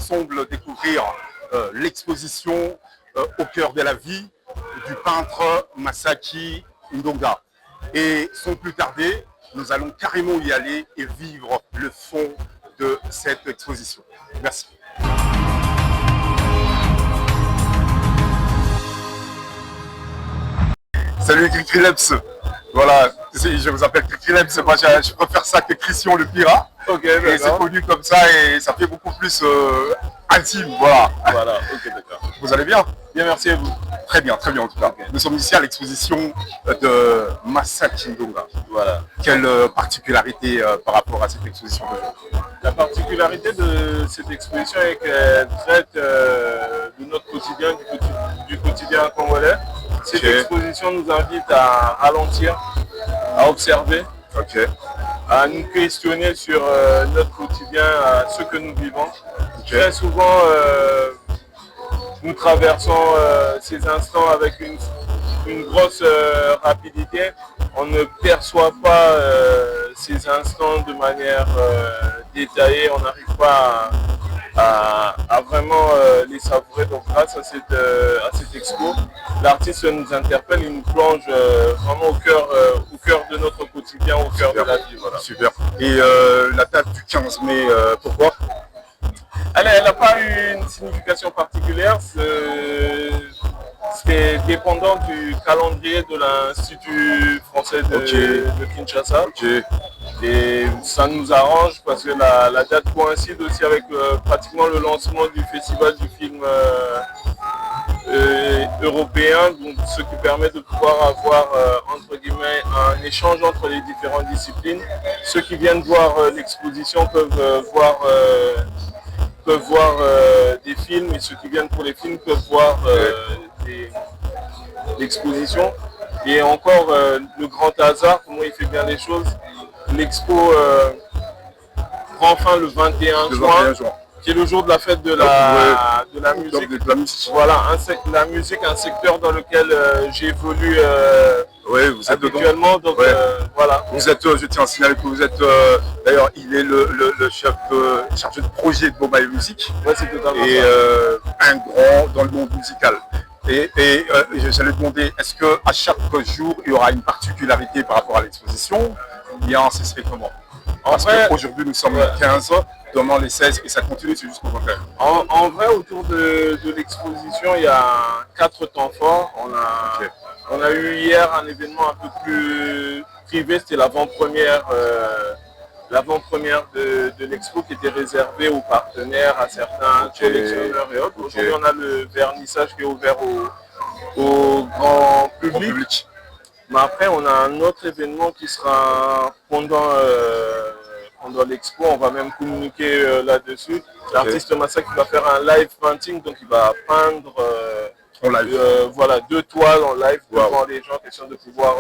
ensemble découvrir l'exposition au cœur de la vie du peintre Masaki Ndonga. Et sans plus tarder, nous allons carrément y aller et vivre le fond de cette exposition. Merci. Salut Cricri-Leps. Voilà, je vous appelle Cricri-Leps, moi je préfère ça que Christian le Pirat. Ok, et c'est connu comme ça et ça fait beaucoup plus intime, voilà. Voilà, ok, d'accord. Vous allez bien? Bien, merci à vous. Très bien en tout cas. Okay. Nous sommes ici à l'exposition de Masaki Ndonga. Voilà. Quelle particularité par rapport à cette exposition d'aujourd'hui? La particularité de cette exposition est qu'elle traite de notre quotidien, du quotidien congolais. Cette exposition nous invite à ralentir, à observer, à nous questionner sur notre quotidien, ce que nous vivons. Très souvent, nous traversons ces instants avec une grosse rapidité. On ne perçoit pas ces instants de manière détaillée. On n'arrive pas à vraiment les savourer. Donc grâce à cette expo, l'artiste nous interpelle, il nous plonge vraiment au cœur de notre quotidien, au cœur de la vie. Voilà. Super. Et la date du 15 mai, pourquoi? Elle n'a pas eu une signification particulière. C'est dépendant du calendrier de l'Institut français de Kinshasa. Et ça nous arrange parce que la date coïncide aussi avec pratiquement le lancement du festival du film européen, donc ce qui permet de pouvoir avoir entre guillemets un échange entre les différentes disciplines. Ceux qui viennent voir l'exposition peuvent voir des films et ceux qui viennent pour les films peuvent voir l'exposition. Et encore le grand hasard, comment il fait bien les choses, l'expo prend fin le 21 juin, qui est le jour de la fête de la musique. Voilà, la musique, un secteur dans lequel j'évolue vous êtes habituellement. Donc, voilà. Vous êtes, je tiens à signaler que vous êtes, d'ailleurs, il est le chef chargé de projet de Bomaï Musique. Ouais, c'est totalement et ça. Un grand dans le monde musical. Et j'allais demander, est-ce qu'à chaque jour, il y aura une particularité par rapport à l'exposition? Bien, ce serait comment? Parce qu'aujourd'hui, nous sommes le 15, demain les 16, et ça continue, c'est jusqu'au 21. En vrai, autour de l'exposition, il y a 4 temps forts. On a eu hier un événement un peu plus privé, c'était l'avant-première de l'expo qui était réservée aux partenaires, à certains collectionneurs et autres. Aujourd'hui, on a le vernissage qui est ouvert au grand public. Mais après, on a un autre événement qui sera pendant l'expo. On va même communiquer là-dessus. L'artiste Masaki va faire un live painting, donc il va peindre voilà, 2 toiles en live devant les gens, question de pouvoir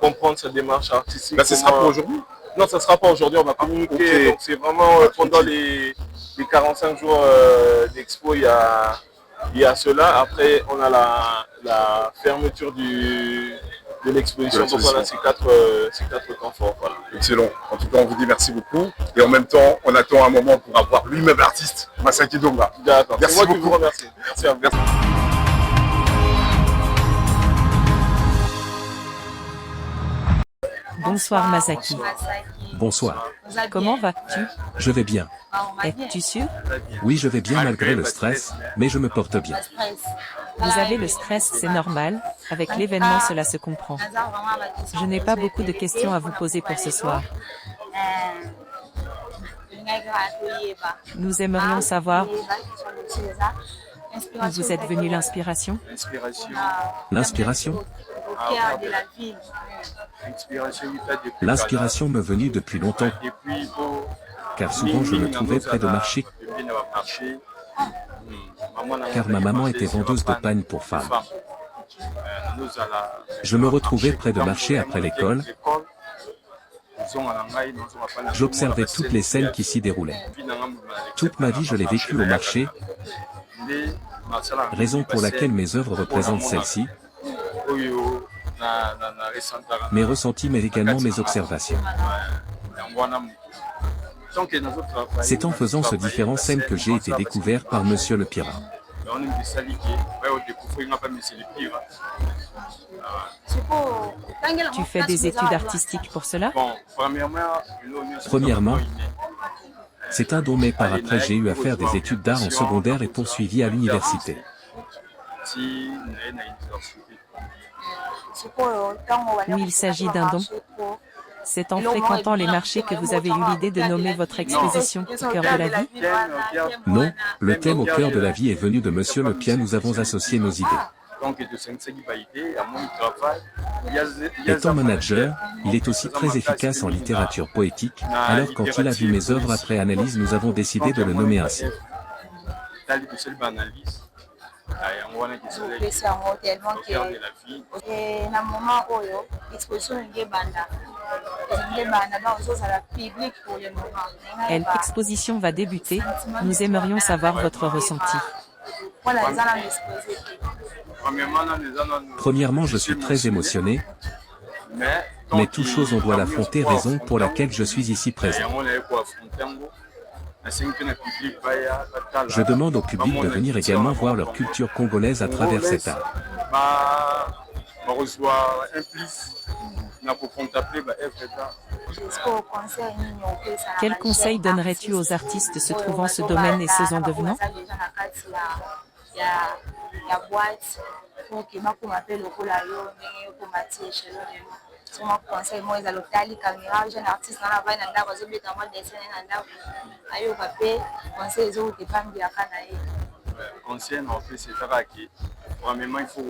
comprendre sa démarche artistique. Là, ce sera pour aujourd'hui? Non, ça ne sera pas aujourd'hui, on va communiquer. Donc c'est vraiment pendant les 45 jours d'expo, il y a cela. Après, on a la fermeture de l'exposition. Donc on a ces quatre temps forts. Voilà. Excellent. En tout cas, on vous dit merci beaucoup. Et en même temps, on attend un moment pour avoir lui-même l'artiste, Masaki Ndonga. D'accord. Merci beaucoup. Je vous remercie. Merci à vous. Merci. Bonsoir Masaki. Bonsoir. Comment vas-tu? Je vais bien. Es-tu sûr? Oui, je vais bien malgré le stress, mais je me porte bien. Vous avez le stress, c'est normal. Avec l'événement, cela se comprend. Je n'ai pas beaucoup de questions à vous poser pour ce soir. Nous aimerions savoir où vous êtes venu l'inspiration? L'inspiration? L'inspiration me venait depuis longtemps, car souvent je me trouvais près de marché, car ma maman était vendeuse de pagnes pour femmes. Je me retrouvais près de marché après l'école. J'observais toutes les scènes qui s'y déroulaient. Toute ma vie je l'ai vécue au marché, raison pour laquelle mes œuvres représentent celle-ci. Mes ressentis mais également mes observations. C'est en faisant ce différent scène que j'ai été découvert par Monsieur le Pirat. Tu fais des études artistiques pour cela? Premièrement, c'est un don, mais par après j'ai eu à faire des études d'art en secondaire et poursuivi à l'université. Oui, il s'agit d'un don. C'est en fréquentant les marchés que vous avez eu l'idée de nommer votre exposition au cœur de la vie? Non, le thème au cœur de la vie est venu de Monsieur le Pia, nous avons associé nos idées. Étant manager, il est aussi très efficace en littérature poétique, alors quand il a vu mes œuvres après analyse, nous avons décidé de le nommer ainsi. L'exposition va débuter, nous aimerions savoir votre ressenti. Premièrement, je suis très émotionné, mais toute chose on doit l'affronter, raison pour laquelle je suis ici présent. Je demande au public de venir également voir leur culture congolaise à travers cet art. Quel conseil donnerais-tu aux artistes se trouvant ce domaine et ceux en devenant?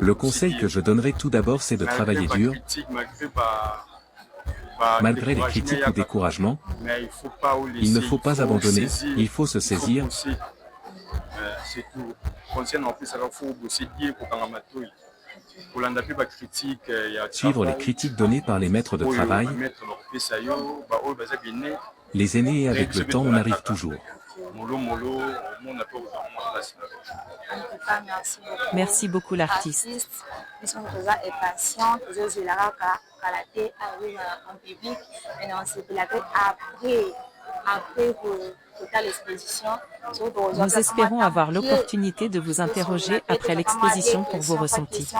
Le conseil que je donnerai tout d'abord, c'est de travailler dur, malgré les critiques ou découragements. Il ne faut pas abandonner, il faut se saisir. Suivre les critiques données par les maîtres de travail, les aînés, et avec le temps on arrive toujours. Merci beaucoup l'artiste. Nous espérons avoir l'opportunité de vous interroger après l'exposition pour vos ressentis.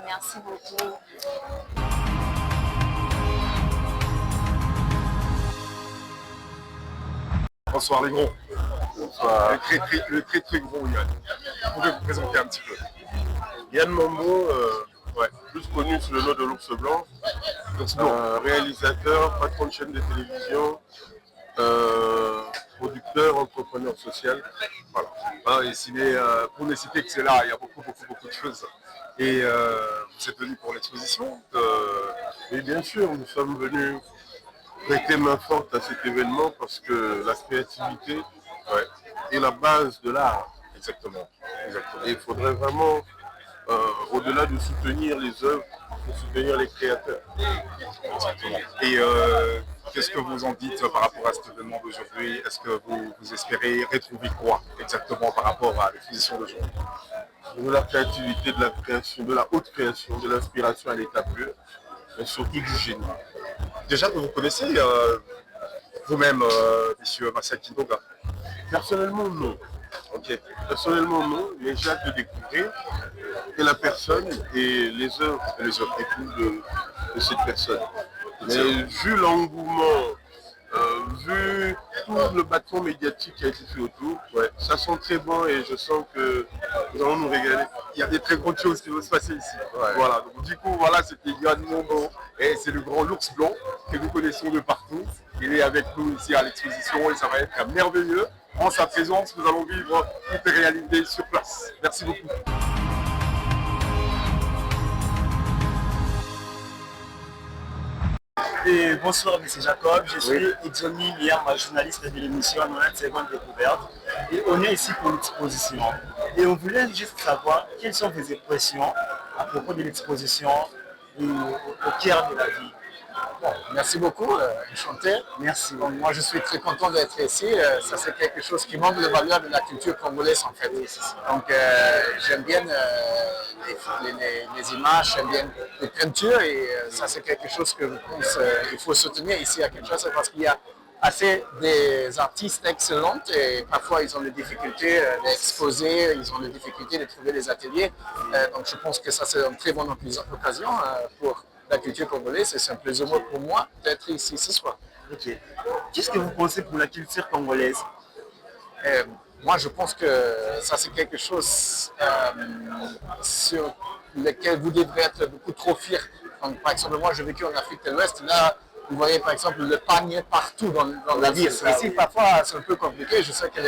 Merci beaucoup. Bonsoir les gros. Bonsoir. Le très gros Yann. Vous pouvez vous présenter un petit peu? Yann Mambo, plus connu sous le nom de l'Ours Blanc, réalisateur, patron de chaîne de télévision, producteur, entrepreneur social. Voilà. Et pour ne citer que c'est là, il y a beaucoup de choses. Et vous êtes venu pour l'exposition? Et bien sûr, nous sommes venus prêter main forte à cet événement parce que la créativité est la base de l'art. Exactement. Et il faudrait vraiment, au-delà de soutenir les œuvres, soutenir les créateurs. Exactement. Et qu'est-ce que vous en dites par rapport à cet événement d'aujourd'hui? Est-ce que vous espérez retrouver quoi exactement par rapport à l'exposition d'aujourd'hui? De la créativité, de la création, de la haute création, de l'inspiration à l'état pur, mais surtout du génie. Déjà que vous connaissez vous-même, monsieur Masaki Ndonga? Personnellement, non. Ok. Personnellement, non, mais j'ai hâte de découvrir et la personne et les œuvres et tout de cette personne. Mais vu l'engouement, vu tout le bâton médiatique qui a été fait autour, ça sent très bon et je sens que nous allons nous régaler. Il y a des très grandes choses qui vont se passer ici. Voilà, donc du coup, voilà, c'était Yann Mambo et c'est le grand l'ours blanc que nous connaissons de partout. Il est avec nous ici à l'exposition et ça va être merveilleux. En sa présence, nous allons vivre toutes les réalités sur place. Merci beaucoup. Et bonsoir, M. Jacob. Je suis Edjoni Liam, journaliste de l'émission 90 secondes découverte. Et on est ici pour l'exposition. Et on voulait juste savoir quelles sont vos impressions à propos de l'exposition au cœur de la vie. Bon, merci beaucoup, enchanté. Merci. Bon, moi, je suis très content d'être ici. Ça, c'est quelque chose qui montre les valeurs de la culture congolaise, en fait. Oui, c'est ça. Donc, j'aime bien les images, j'aime bien les peintures et ça c'est quelque chose que je pense qu'il faut soutenir ici à Kinshasa parce qu'il y a assez des artistes excellents et parfois ils ont des difficultés d'exposer, ils ont des difficultés de trouver des ateliers. Donc je pense que ça c'est une très bonne occasion pour la culture congolaise et c'est un plaisir pour moi d'être ici ce soir. Ok. Qu'est-ce que vous pensez pour la culture congolaise? Moi, je pense que ça, c'est quelque chose sur lequel vous devrez être beaucoup trop fiers. Donc, par exemple, moi, j'ai vécu en Afrique de l'Ouest. Là, vous voyez, par exemple, le panier partout dans la ville. Ici, parfois, c'est un peu compliqué. Je sais que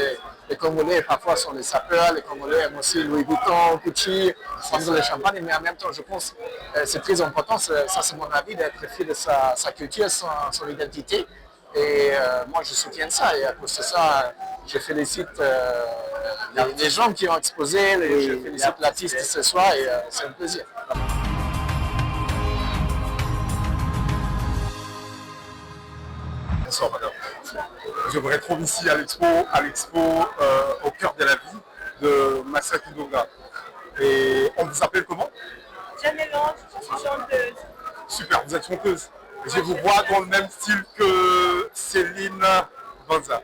les Congolais, parfois, sont des sapeurs. Les Congolais aiment aussi Louis Vuitton, Gucci, prendre le champagne. Mais en même temps, je pense que c'est très important, ça, c'est mon avis, d'être fier de sa culture, son identité. Et moi, je soutiens ça. Et à cause de ça, je félicite les gens qui ont exposé, je félicite l'artiste ce soir et c'est un plaisir. Bonsoir madame. Je me retrouve ici à l'expo au cœur de la vie de Masaki Ndonga. Et on vous appelle comment? Janélange, je suis chanteuse. Super, vous êtes chanteuse. Je vous vois dans le même style que Céline Banza.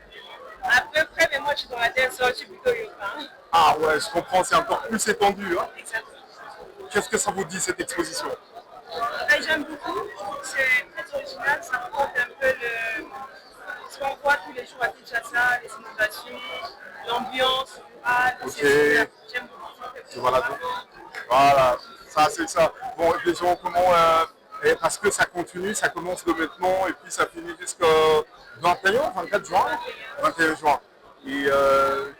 À peu près, mais moi je suis dans la dancehall, je suis plutôt urbain. Ah ouais, je comprends, c'est encore plus étendu. Hein. Exactement. Qu'est-ce que ça vous dit cette exposition? J'aime beaucoup, c'est très original, ça raconte un peu ce qu'on voit tous les jours à Kinshasa, les inondations, l'ambiance rurale. Ok. J'aime beaucoup. Voilà, ça c'est ça. Bon, et les gens, comment... parce que ça continue, ça commence de maintenant et puis ça finit jusqu'au 21, 24 juin. 21 juin. Et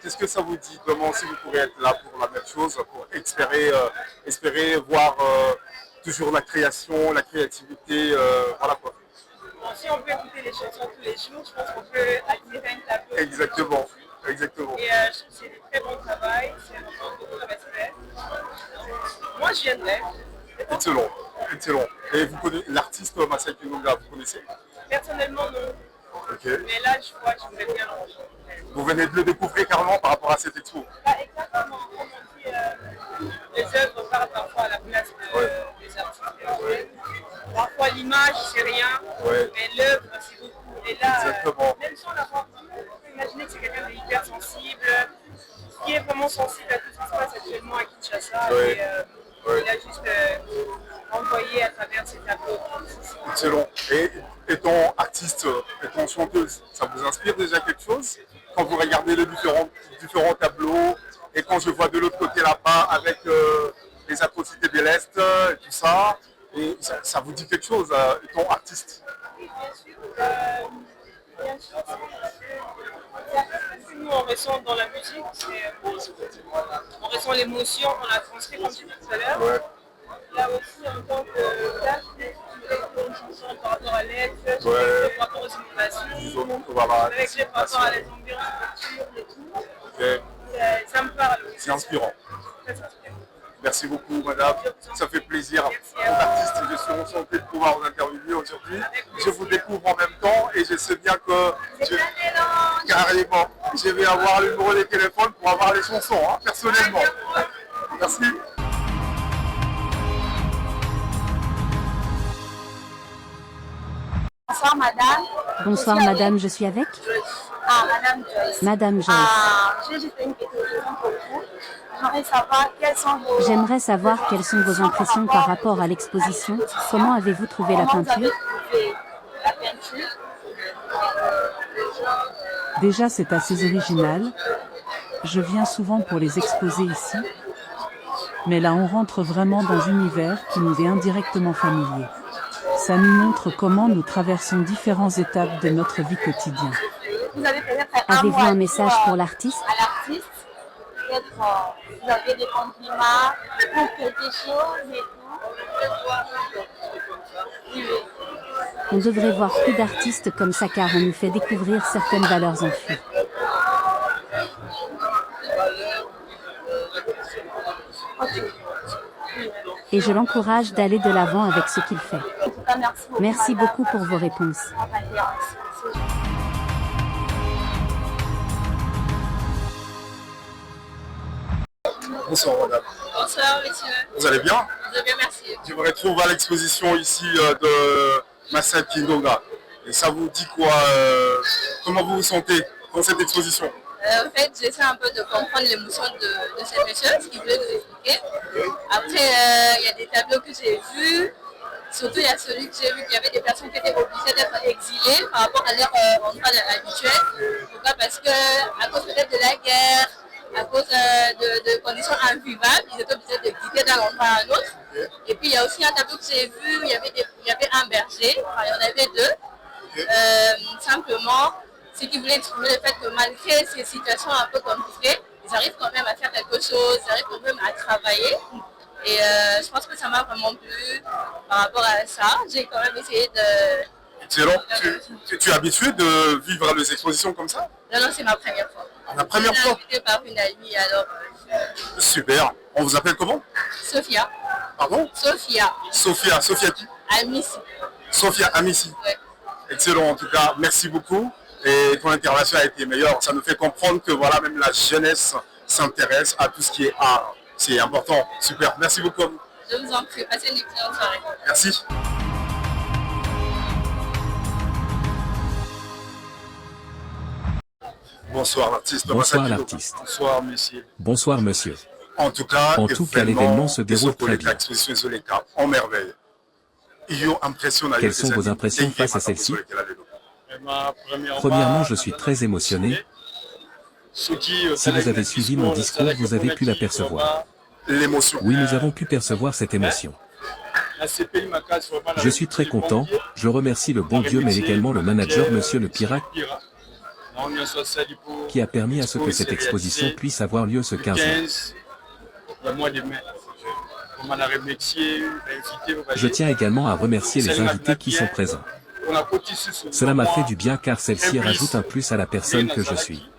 qu'est-ce que ça vous dit? Demain aussi vous pourrez être là pour la même chose, pour espérer voir toujours la création, la créativité, voilà quoi. Bon, si on peut écouter les chansons tous les jours, je pense qu'on peut admirer un tableau. Exactement, exactement. Et je trouve que c'est du très bon travail, c'est vraiment beaucoup de respect. Moi je viendrai. Excellent, excellent. Et vous connaissez l'artiste Masaki Ndonga, vous connaissez? Personnellement non. Ok. Mais là je crois que je voudrais bien le rencontrer. Vous venez de le découvrir carrément par rapport à cette expo. Exactement, comme on dit, les œuvres parlent parfois à la place des artistes. Parfois l'image c'est rien, mais l'œuvre c'est beaucoup. Et là, même si on l'a rendu, on peut imaginer que c'est quelqu'un de hyper sensible, qui est vraiment sensible à tout ce qui se passe actuellement à Kinshasa. Et, il a juste envoyé à travers ses tableaux. Excellent. Et étant artiste, étant chanteuse, ça vous inspire déjà quelque chose? Quand vous regardez les différents tableaux et quand je vois de l'autre côté là-bas avec les atrocités de l'Est et tout ça, et ça vous dit quelque chose étant artiste? Oui, bien sûr. Bien sûr, c'est nous on ressent dans la musique, on ressent l'émotion, on la transmet comme j'ai dit tout à l'heure. Ouais. Là aussi en tant que une chanson par rapport à l'aide, par rapport aux innovations, Voilà, avec par rapport à les ambiances nocturnes et tout. Ça me parle. C'est inspirant. Très inspirant. Merci beaucoup madame, ça fait plaisir. En artiste, je suis enchanté de pouvoir vous interviewer aujourd'hui. Je vous découvre en même temps et je sais bien que carrément, je vais avoir le numéro de téléphone pour avoir les chansons, hein, personnellement. Merci. Bonsoir madame. Bonsoir madame, je suis avec Madame Joyce. Madame Joyce. J'ai juste une petite question pour vous. J'aimerais savoir quelles sont vos impressions par rapport à l'exposition. Comment avez-vous trouvé la peinture? Déjà, c'est assez original. Je viens souvent pour les exposer ici. Mais là, on rentre vraiment dans un univers qui nous est indirectement familier. Ça nous montre comment nous traversons différentes étapes de notre vie quotidienne. Avez-vous un message pour l'artiste? Peut-être vous avez des compliments pour quelque chose et tout. On devrait voir plus d'artistes comme ça car on nous fait découvrir certaines valeurs enfuies. Et je l'encourage d'aller de l'avant avec ce qu'il fait. Merci beaucoup pour vos réponses. Bonsoir madame. Bonsoir monsieur. Vous allez bien? Je vais bien, merci. Je me retrouve à l'exposition ici de Masaki Ndonga. Et ça vous dit quoi? Comment vous vous sentez dans cette exposition? En fait, j'essaie un peu de comprendre l'émotion de cette monsieur, ce qu'il voulait nous expliquer. Après, il y a des tableaux que j'ai vus. Surtout, il y a celui que j'ai vu qu'il y avait des personnes qui étaient obligées d'être exilées par rapport à leur endroit habituel. Pourquoi? Parce que, à cause peut-être de la guerre, à cause de conditions invivables, ils étaient obligés de quitter d'un endroit à un autre. Et puis, il y a aussi un tableau que j'ai vu, il y avait un berger, enfin, il y en avait deux. Simplement, ce qui voulait exprimer le fait que malgré ces situations un peu compliquées, ils arrivent quand même à faire quelque chose, ils arrivent quand même à travailler. Et je pense que ça m'a vraiment plu par rapport à ça. J'ai quand même essayé de... Excellent. Tu es habitué de vivre les expositions comme ça? Non, c'est ma première fois. La première fois? Invitée par une amie, alors... Super. On vous appelle comment? Sophia. Pardon? Sophia. Sophia. Sophia qui? Amici. Sophia Amici. Ouais. Excellent en tout cas. Merci beaucoup. Et ton intervention a été meilleure. Ça nous fait comprendre que voilà, même la jeunesse s'intéresse à tout ce qui est art. C'est important. Super. Merci beaucoup à vous. Je vous en prie. Passez une excellente soirée. Merci. Bonsoir l'artiste. Bonsoir l'artiste. Bonsoir monsieur. Bonsoir monsieur. En tout cas, l'événement se déroule très bien. En merveille. Quelles sont vos impressions face à celle-ci? Premièrement, je suis très émotionné. Si vous avez suivi mon discours, vous avez pu l'apercevoir. L'émotion. Oui, nous avons pu percevoir cette émotion. Je suis très content. Je remercie le bon Dieu, mais également le manager, monsieur le Pirate, qui a permis à ce que cette exposition puisse avoir lieu ce 15 mai. Je tiens également à remercier les invités qui sont présents. Cela m'a fait du bien car celle-ci rajoute un plus à la personne que je suis.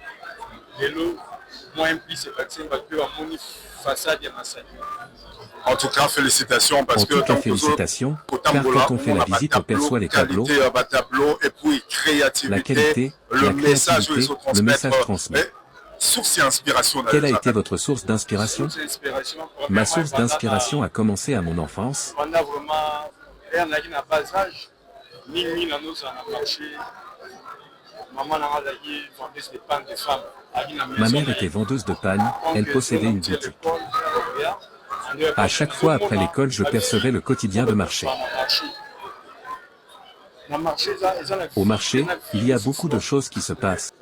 En tout cas, félicitations parce que car quand on fait la visite, on perçoit les tableaux, la qualité, le message transmis. Source et inspiration. Quelle a été votre source d'inspiration? Ma source d'inspiration a commencé à mon enfance. Ma mère était vendeuse de pannes, elle possédait une boutique. À chaque fois après l'école, je percevais le quotidien de marché. Au marché, il y a beaucoup de choses qui se passent.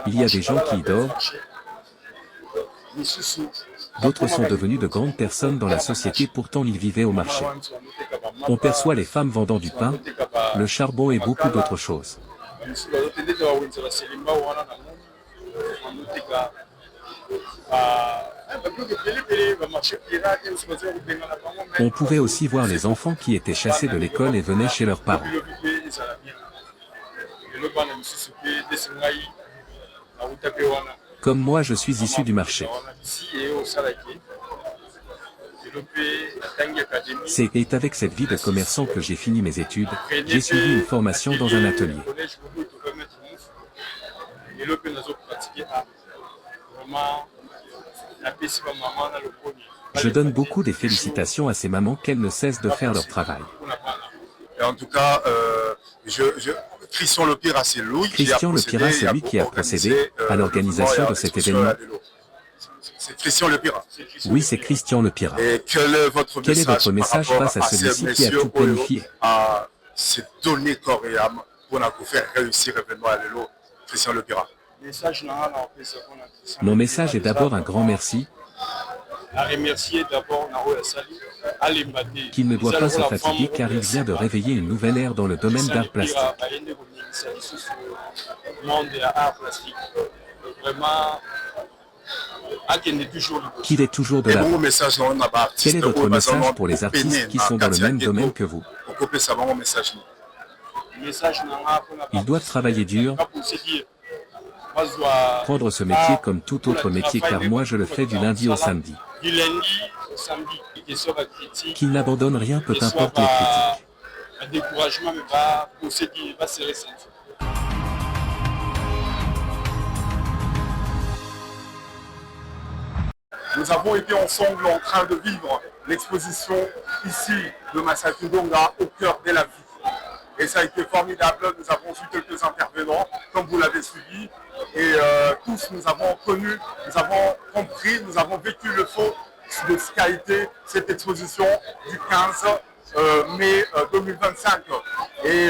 Il y a des gens qui y dorment. D'autres sont devenus de grandes personnes dans la société, pourtant ils vivaient au marché. On perçoit les femmes vendant du pain, le charbon et beaucoup d'autres choses. On pouvait aussi voir les enfants qui étaient chassés de l'école et venaient chez leurs parents. Comme moi, je suis issu du marché. C'est avec cette vie de commerçant que j'ai fini mes études. J'ai suivi une formation dans un atelier. Je donne beaucoup des félicitations à ces mamans qu'elles ne cessent de faire leur travail. Et en tout cas, Christian Lepira, c'est lui qui a procédé à l'organisation de cet événement. C'est Christian Lepira. Oui, c'est Christian Lepira. Et quel est votre message face à celui-ci qui a tout planifié? C'est donner corps et âme pour nous faire réussir l'événement à l'élo, Christian Lepira. Mon message est d'abord un grand merci. Qu'il ne doit pas se fatiguer car il vient de réveiller une nouvelle ère dans le domaine d'art plastique. Qu'il est toujours de là. Quel est votre message pour les artistes qui sont dans le même domaine que vous? Ils doivent travailler dur, prendre ce métier comme tout autre métier car moi je le fais du lundi au samedi. Qu'ils n'abandonnent rien, peu importe les critiques. Nous avons été ensemble en train de vivre l'exposition ici de Massaky Ndonga au cœur de la vie. Et ça a été formidable. Nous avons eu quelques intervenants, comme vous l'avez suivi. Et tous, nous avons connu, nous avons compris, nous avons vécu le fond de ce qu'a été cette exposition du 15 mai 2025. Et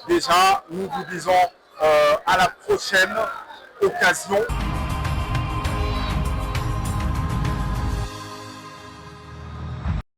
déjà, nous vous disons à la prochaine occasion.